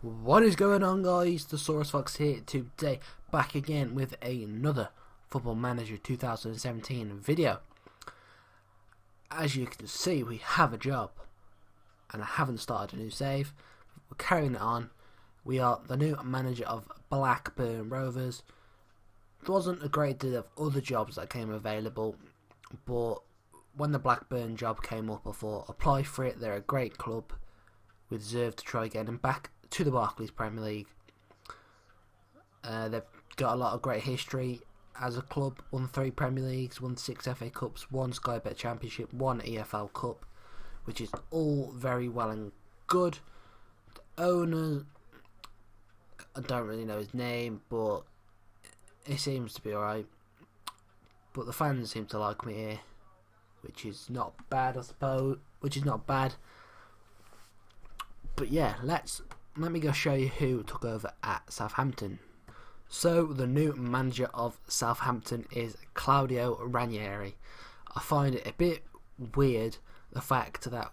What is going on, guys? The Saurus Fox here today, back again with another Football Manager 2017 video. As you can see, we have a job, and I haven't started a new save. We're carrying it on. We are the new manager of BlackBurn Rovers. There wasn't a great deal of other jobs that came available, but when the BlackBurn job came up, I thought, apply for it. They're a great club. We deserve to try getting back to the Barclays Premier League. They've got a lot of great history as a club. Won 3 Premier Leagues, won 6 FA Cups, 1 Sky Bet Championship, 1 EFL Cup, which is all very well and good. The owner, I don't really know his name, but he seems to be alright. But the fans seem to like me here, which is not bad, I suppose. But yeah, let me go show you who took over at Southampton. So the new manager of Southampton is Claudio Ranieri. I find it a bit weird, the fact that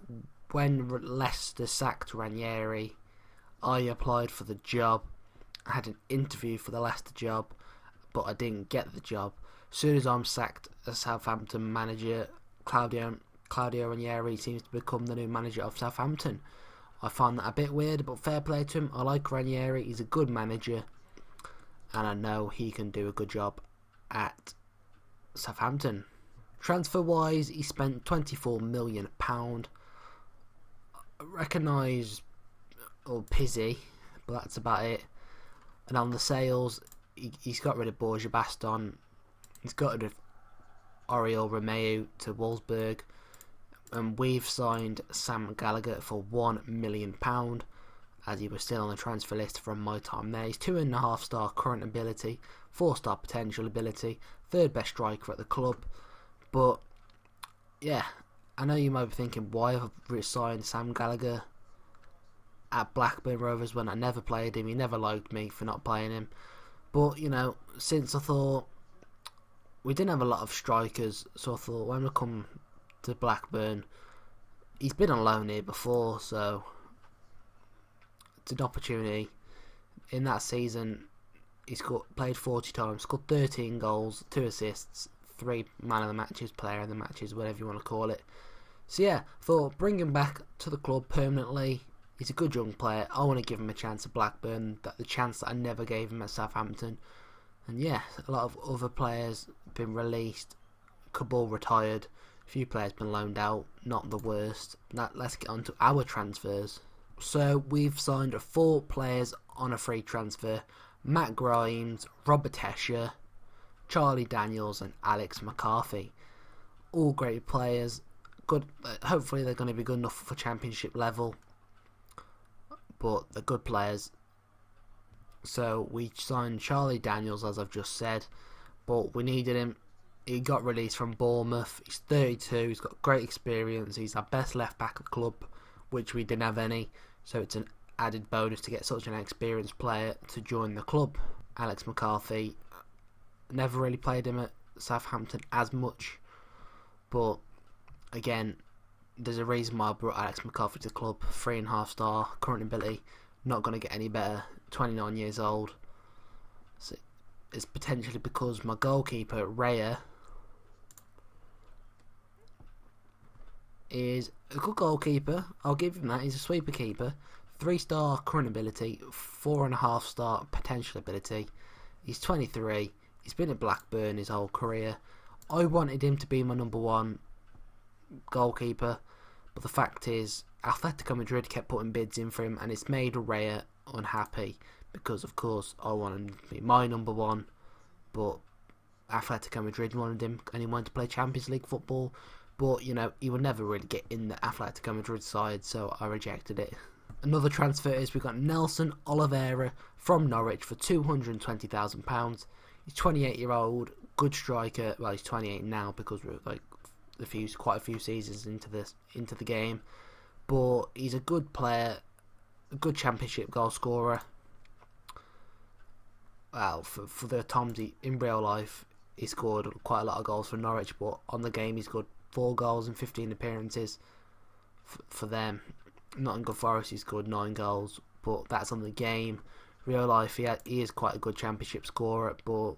when Leicester sacked Ranieri, I applied for the job. I had an interview for the Leicester job, but I didn't get the job. As soon as I'm sacked as Southampton manager, Claudio Ranieri seems to become the new manager of Southampton. I find that a bit weird, but fair play to him. I like Ranieri, he's a good manager, and I know he can do a good job at Southampton. Transfer wise, he spent £24 million. I recognise Pizzi, but that's about it. And on the sales, he's got rid of Borja Baston, he's got rid of Oriol Romeu to Wolfsburg, and we've signed Sam Gallagher for £1 million, as he was still on the transfer list from my time there. He's 2.5 star current ability, 4 star potential ability, 3rd best striker at the club. But yeah, I know you might be thinking, why have I signed Sam Gallagher at Blackburn Rovers when I never played him? He never liked me for not playing him. But you know, since I thought we didn't have a lot of strikers, so I thought when we come to Blackburn, he's been on loan here before, so it's an opportunity. In that season, he's played 40 times, scored 13 goals, 2 assists, 3 man of the matches, player of the matches, whatever you want to call it. So yeah, thought bring him back to the club permanently. He's a good young player. I want to give him a chance at Blackburn, the chance that I never gave him at Southampton. And yeah, a lot of other players been released. Cabal retired. A few players been loaned out. Not the worst. Let's get on to our transfers. So we've signed 4 players on a free transfer: Matt Grimes, Robert Escher, Charlie Daniels, and Alex McCarthy. All great players. Good. Hopefully they're going to be good enough for Championship level. But they're good players. So we signed Charlie Daniels, as I've just said, but we needed him. He got released from Bournemouth. He's 32. He's got great experience. He's our best left back at the club, which we didn't have any. So it's an added bonus to get such an experienced player to join the club. Alex McCarthy, never really played him at Southampton as much, but again, there's a reason why I brought Alex McCarthy to the club. 3.5 star current ability, not going to get any better. 29 years old. So it's potentially because my goalkeeper Raya is a good goalkeeper. I'll give him that. He's a sweeper keeper. 3 star current ability, 4.5 star potential ability. He's 23. He's been at Blackburn his whole career. I wanted him to be my number 1 goalkeeper, but the fact is Atletico Madrid kept putting bids in for him, and it's made Raya unhappy, because of course I wanted him to be my number 1, but Atletico Madrid wanted him, and he wanted to play Champions League football. But you know, he would never really get in the Atletico Madrid side, so I rejected it. Another transfer is we got Nelson Oliveira from Norwich for £220,000. He's 28-year-old, good striker. Well, he's 28 now because we're like quite a few seasons into the game, but he's a good player, a good Championship goal scorer. Well, for the times in real life, he scored quite a lot of goals for Norwich, but on the game he scored 4 goals in 15 appearances for them. Nottingham Forest, he scored 9 goals, but that's on the game. Real life, he is quite a good championship scorer, but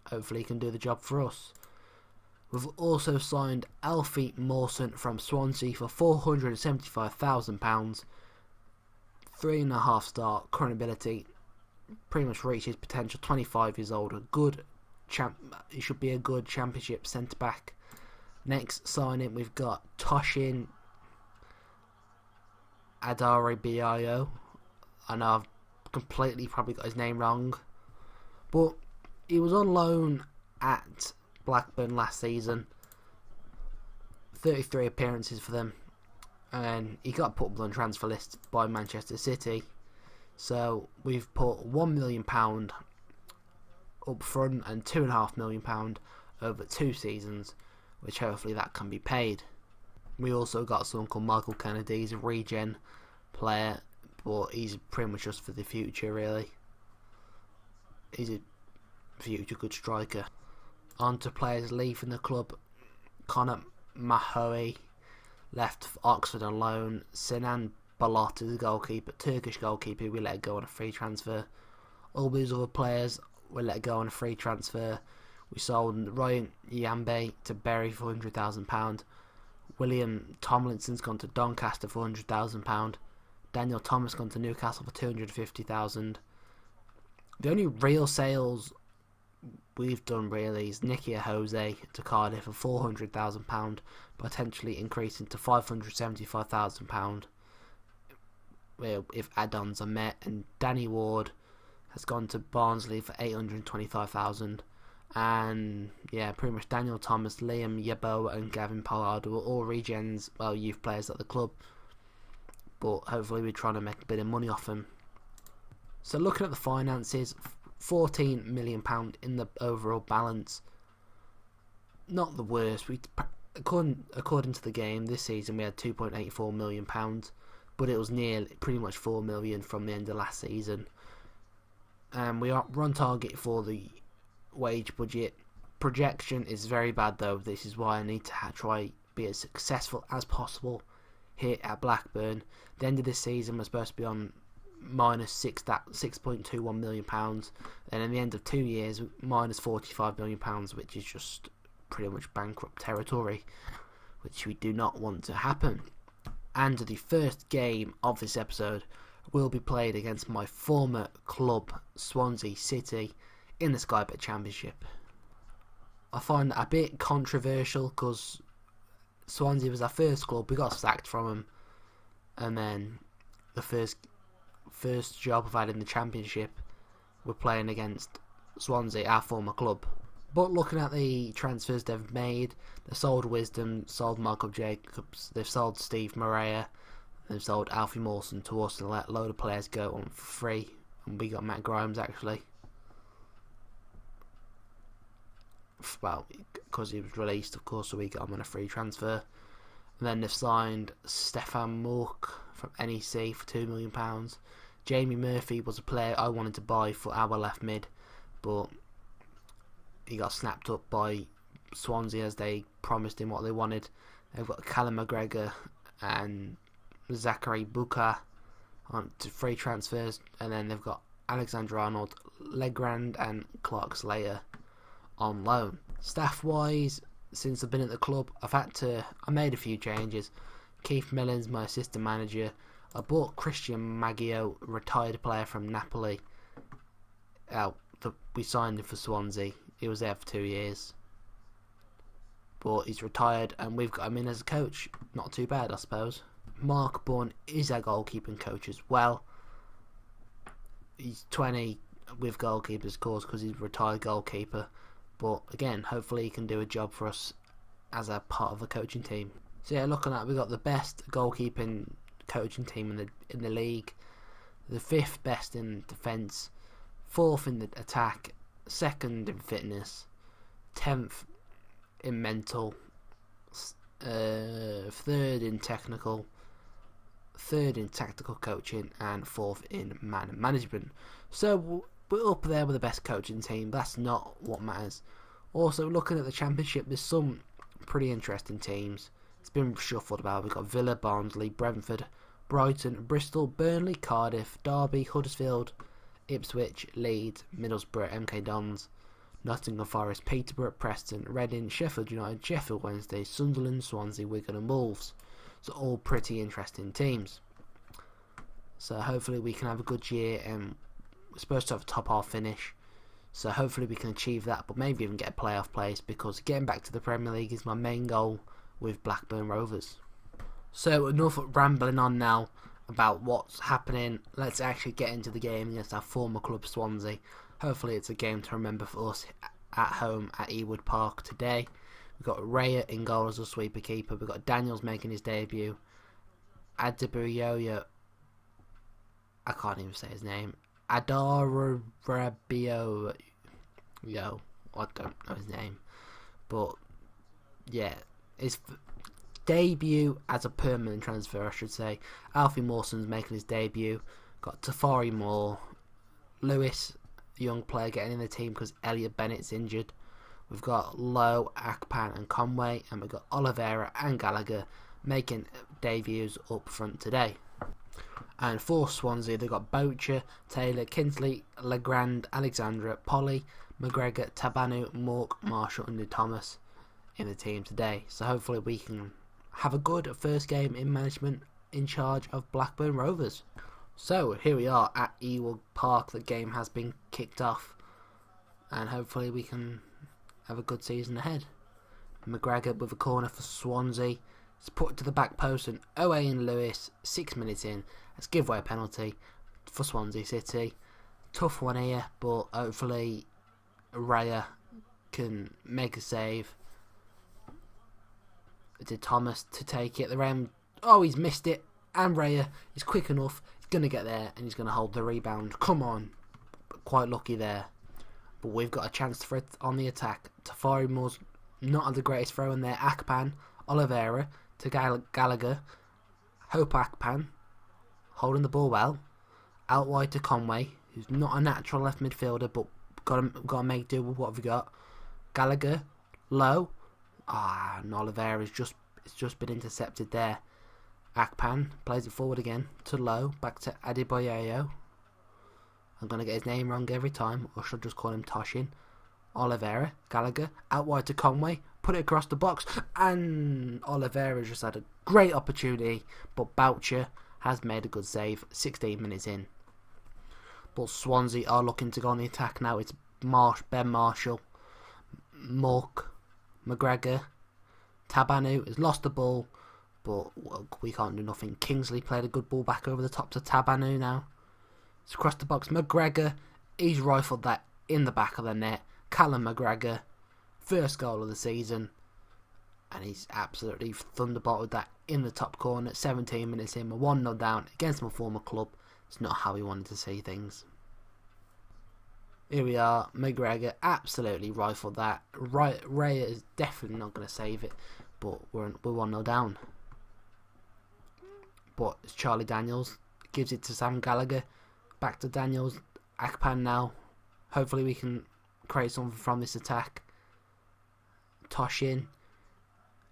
hopefully he can do the job for us. We've also signed Alfie Mawson from Swansea for £475,000. 3.5 star, current ability, pretty much reached his potential. 25 years old, he should be a good championship centre back. Next signing, we've got Toshin Adarabioyo. I know I've completely probably got his name wrong, but he was on loan at Blackburn last season. 33 appearances for them, and he got put on transfer list by Manchester City. So we've put £1 million up front and £2.5 million over 2 seasons, which hopefully that can be paid. We also got someone called Michael Kennedy. He's a regen player, but he's pretty much just for the future, really. He's a future good striker. On to players leaving the club. Connor Mahoe left Oxford on loan. Sinan Balot is a goalkeeper, Turkish goalkeeper. We let go on a free transfer. All these other players we let go on a free transfer. We sold Ryan Yambe to Bury for £100,000. William Tomlinson's gone to Doncaster for £100,000. Daniel Thomas gone to Newcastle for £250,000. The only real sales we've done really is Nicky Jose to Cardiff for £400,000, potentially increasing to £575,000 if add-ons are met. And Danny Ward has gone to Barnsley for £825,000. And yeah, pretty much Daniel Thomas, Liam Yeboah and Gavin Pollard were all regens, well, youth players at the club, but hopefully we're trying to make a bit of money off them. So looking at the finances, £14 million in the overall balance. Not the worst. According to the game this season, we had £2.84 million, but it was pretty much £4 million from the end of last season. We're on target for the wage budget. Projection is very bad though. This is why I need to try be as successful as possible here at Blackburn. The end of this season we're supposed to be on minus £6.21 million, and in the end of 2 years minus £45 million, which is just pretty much bankrupt territory, which we do not want to happen. And the first game of this episode will be played against my former club Swansea City in the Sky Bet Championship. I find that a bit controversial because Swansea was our first club. We got sacked from them, and then the first job I've had in the Championship, we're playing against Swansea, our former club. But looking at the transfers they've made, they've sold Wisdom, sold Michael Jacobs, they've sold Steve Morea, they've sold Alfie Mawson to us and let a load of players go on for free. And we got Matt Grimes actually. Well, because he was released, of course, so we got him on a free transfer. And then they've signed Stefan Mook from NEC for £2 million. Jamie Murphy was a player I wanted to buy for our left mid, but he got snapped up by Swansea as they promised him what they wanted. They've got Callum McGregor and Zachary Buka on to free transfers, and then they've got Alexander Arnold, Legrand and Clark Slater on loan. Staff wise, since I've been at the club, I made a few changes. Keith Millen's my assistant manager. I bought Christian Maggio, retired player from Napoli. We signed him for Swansea. He was there for 2 years, but he's retired, and we've got him in as a coach. Not too bad, I suppose. Mark Bunn is our goalkeeping coach as well. He's 20 with goalkeeper's course because he's a retired goalkeeper. But again, hopefully he can do a job for us as a part of the coaching team. So yeah, looking at, we've got the best goalkeeping coaching team in the league, the 5th best in defence, 4th in the attack, 2nd in fitness, 10th in mental, 3rd in technical, 3rd in tactical coaching, and 4th in man management. So we're up there with the best coaching team. That's not what matters. Also, looking at the Championship, there's some pretty interesting teams. It's been shuffled about. We've got Villa, Barnsley, Brentford, Brighton, Bristol, Burnley, Cardiff, Derby, Huddersfield, Ipswich, Leeds, Middlesbrough, MK Dons, Nottingham Forest, Peterborough, Preston, Reading, Sheffield United, Sheffield Wednesday, Sunderland, Swansea, Wigan and Wolves. So all pretty interesting teams. So hopefully we can have a good year, and we're supposed to have a top half finish. So hopefully we can achieve that, but maybe even get a playoff place, because getting back to the Premier League is my main goal with BlackBurn Rovers. So enough rambling on now about what's happening. Let's actually get into the game against our former club Swansea. Hopefully it's a game to remember for us at home at Ewood Park today. We've got Raya in goal as a sweeper keeper. We've got Daniels making his debut. Adebayo, I can't even say his name. Adarabio, I don't know his name. But yeah, his debut as a permanent transfer, I should say. Alfie Mawson's making his debut. Got Tafari Moore, Lewis, young player, getting in the team because Elliot Bennett's injured. We've got Lowe, Akpan and Conway, and we've got Oliveira and Gallagher making debuts up front today. And for Swansea, they've got Boucher, Taylor, Kinsley, Legrand, Alexandra, Polly, McGregor, Tabanu, Mork, Marshall and New Thomas in the team today. So hopefully we can have a good first game in management in charge of BlackBurn Rovers. So here we are at Ewood Park. The game has been kicked off, and hopefully we can have a good season ahead. McGregor with a corner for Swansea. It's put to the back post, and Owain Lewis 6 minutes in. Let's give away a penalty for Swansea City. Tough one here, but hopefully Raya can make a save. Did Thomas to take it. The round. Oh, he's missed it. And Raya is quick enough. He's going to get there, and he's going to hold the rebound. Come on. Quite lucky there. But we've got a chance for it on the attack. Tafari Moore's not had the greatest throw in there. Akpan, Oliveira to Gallagher. Hope Akpan holding the ball well. Out wide to Conway, who's not a natural left midfielder, but got to make do with what we've got. Gallagher, Low. And Oliveira's just been intercepted there. Akpan plays it forward again to Low, back to Adebayo. I'm going to get his name wrong every time, or should I just call him Toshin. Oliveira, Gallagher, out wide to Conway, put it across the box, and Oliveira just had a great opportunity, but Boucher has made a good save 16 minutes in. But Swansea are looking to go on the attack now. It's Ben Marshall, Mork, McGregor, Tabanu has lost the ball, but we can't do nothing. Kingsley played a good ball back over the top to Tabanu now. It's across the box. McGregor, he's rifled that in the back of the net. Callum McGregor, first goal of the season, and he's absolutely thunderbolted that in the top corner. 17 minutes in, we're 1-0 down against my former club. It's not how we wanted to see things. Here we are. McGregor absolutely rifled that. Ray is definitely not going to save it, but we're 1-0 down. But it's Charlie Daniels, gives it to Sam Gallagher. Back to Daniels. Akpan now. Hopefully we can create something from this attack. Toshin.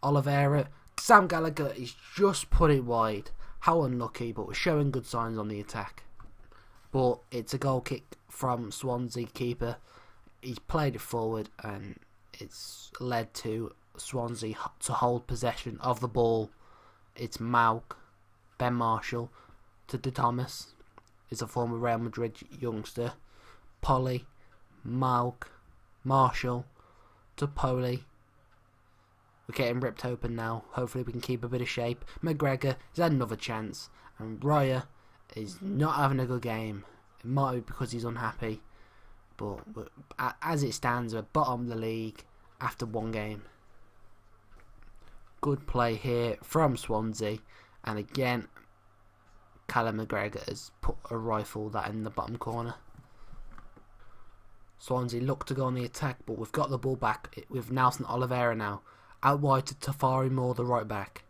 Oliveira. Sam Gallagher, he's just put it wide. How unlucky, but we're showing good signs on the attack. But it's a goal kick from Swansea keeper. He's played it forward, and it's led to Swansea to hold possession of the ball. It's Mauk, Ben Marshall to De Thomas. Is a former Real Madrid youngster. Polly, Mauk, Marshall to Polly. We're getting ripped open now. Hopefully we can keep a bit of shape. McGregor has had another chance, and Raya is not having a good game. It might be because he's unhappy, but as it stands, we're bottom of the league after one game. Good play here from Swansea, and again Callum McGregor has put a rifle that in the bottom corner. Swansea look to go on the attack, but we've got the ball back with Nelson Oliveira now. Out wide to Tafari Moore, the right back.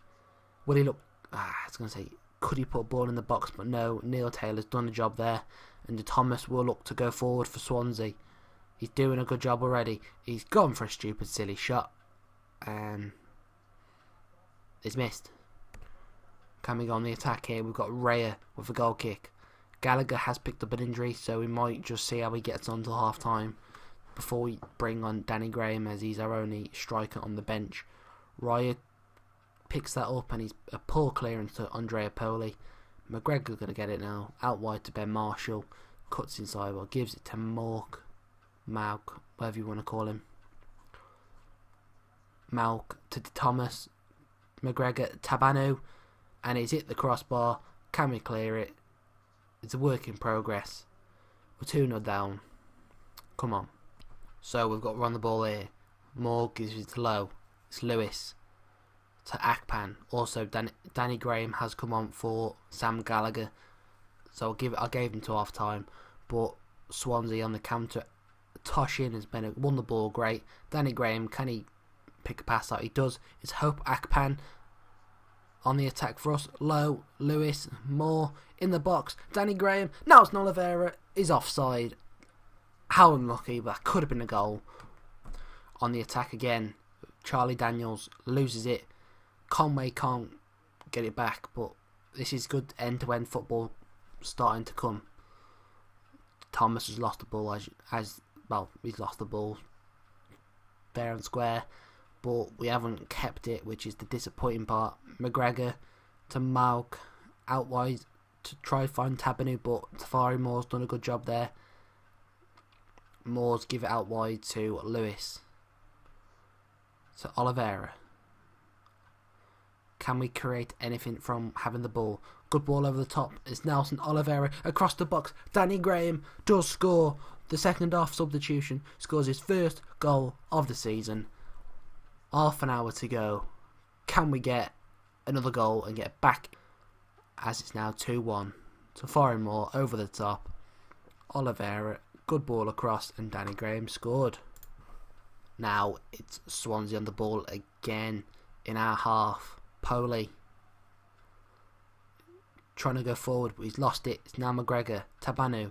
Will he look... I was going to say, could he put a ball in the box? But no, Neil Taylor's done the job there. And Thomas will look to go forward for Swansea. He's doing a good job already. He's gone for a stupid, silly shot. And it's missed. Coming on the attack here, we've got Raya with a goal kick. Gallagher has picked up an injury, so we might just see how he gets on till half time before we bring on Danny Graham, as he's our only striker on the bench. Raya picks that up, and he's a poor clearance to Andrea Poli. McGregor's going to get it now, out wide to Ben Marshall, cuts inside, well, gives it to Mauk, whatever you want to call him. Mauk to Thomas, McGregor, Tabanu, and he's hit the crossbar. Can we clear it? It's a work in progress. We're 2-0 down. Come on. So we've got run the ball here. Moore gives it to Lowe. It's Lewis to Akpan. Also, Danny Graham has come on for Sam Gallagher. So I gave him to half time. But Swansea on the counter. Toshin has won the ball great. Danny Graham, can he pick a pass out? He does. It's Hope Akpan on the attack for us. Lowe, Lewis, Moore in the box. Danny Graham. Nelson Oliveira is offside. How unlucky, but that could have been a goal. On the attack again, Charlie Daniels loses it. Conway can't get it back, but this is good end-to-end football starting to come. Thomas has lost the ball he's lost the ball fair and square, but we haven't kept it, which is the disappointing part. McGregor to Mauk, out wide to try to find Tabanu, but Tafari Moore's done a good job there. Moore's give it out wide to Lewis. So Oliveira. Can we create anything from having the ball? Good ball over the top. It's Nelson Oliveira across the box. Danny Graham does score. The second half substitution, scores his first goal of the season. Half an hour to go. Can we get another goal and get back, as it's now 2-1? So Moore over the top. Oliveira, good ball across, and Danny Graham scored. Now it's Swansea on the ball again in our half. Poli trying to go forward, but he's lost it. It's now McGregor. Tabanu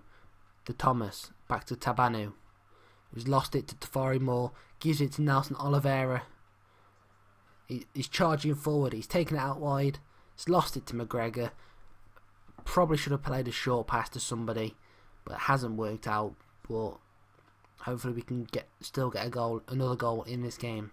to Thomas. Back to Tabanu. He's lost it to Tafari Moore. Gives it to Nelson Oliveira. He's charging forward. He's taken it out wide. He's lost it to McGregor. Probably should have played a short pass to somebody, but it hasn't worked out. But hopefully we can still get another goal in this game.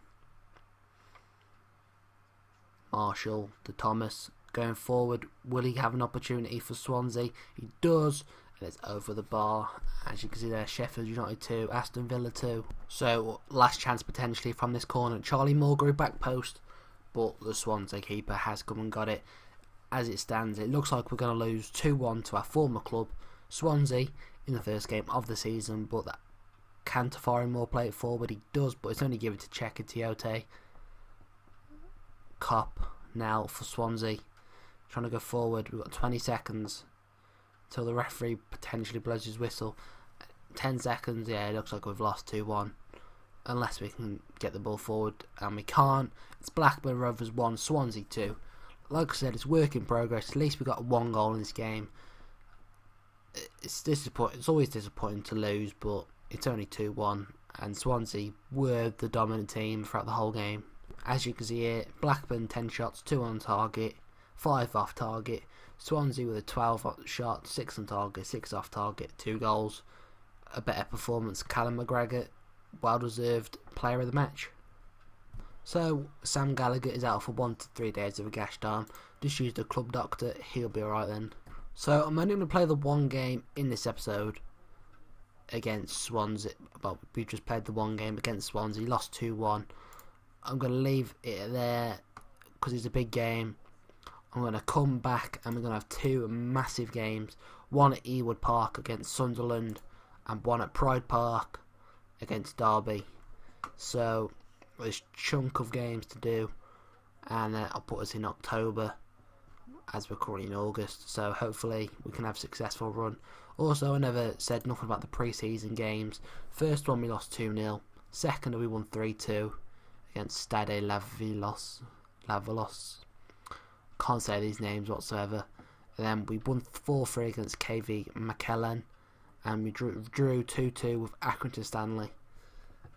Marshall to Thomas. Going forward, will he have an opportunity for Swansea? He does, and it's over the bar. As you can see there, Sheffield United 2, Aston Villa 2. So, last chance potentially from this corner. Charlie Mulgrew back post, but the Swansea keeper has come and got it. As it stands, it looks like we're going to lose 2-1 to our former club, Swansea, in the first game of the season. But that can Tafari Moore play it forward? He does, but it's only given to Cheika Tiote. Cop now for Swansea. Trying to go forward. We've got 20 seconds till the referee potentially blows his whistle. 10 seconds. Yeah, it looks like we've lost 2-1. Unless we can get the ball forward, and we can't. It's BlackBurn Rovers 1, Swansea 2. Like I said, it's work in progress. At least we got one goal in this game. It's disappointing. It's always disappointing to lose, but it's only 2-1, and Swansea were the dominant team throughout the whole game. As you can see here, Blackburn 10 shots, 2 on target, 5 off target. Swansea with a 12 shot, 6 on target, 6 off target, 2 goals. A better performance. Callum McGregor, well deserved player of the match. So Sam Gallagher is out for 1 to 3 days of a gash arm. Just used a club doctor, he'll be alright then. So I'm only going to play the one game in this episode against Swansea. Well, we just played the one game against Swansea, lost 2-1. I'm going to leave it there because it's a big game. I'm going to come back and we're going to have 2 massive games. One at Ewood Park against Sunderland and one at Pride Park against Derby. So there's a chunk of games to do, and I'll put us in October as we're currently in August. So hopefully we can have a successful run. Also, I never said nothing about the pre-season games. First one we lost 2-0. Second we won 3-2 against Stade Lavalos. Can't say these names whatsoever. And then we won 4-3 against KV McKellen, and we drew 2-2 with Accrington Stanley.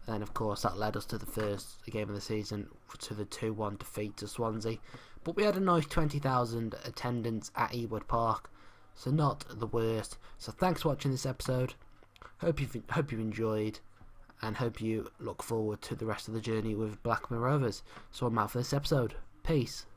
And of course that led us to the first game of the season, to the 2-1 defeat to Swansea. But we had a nice 20,000 attendance at Ewood Park, so not the worst. So thanks for watching this episode. Hope you've enjoyed, and hope you look forward to the rest of the journey with BlackBurn Rovers. So I'm out for this episode. Peace.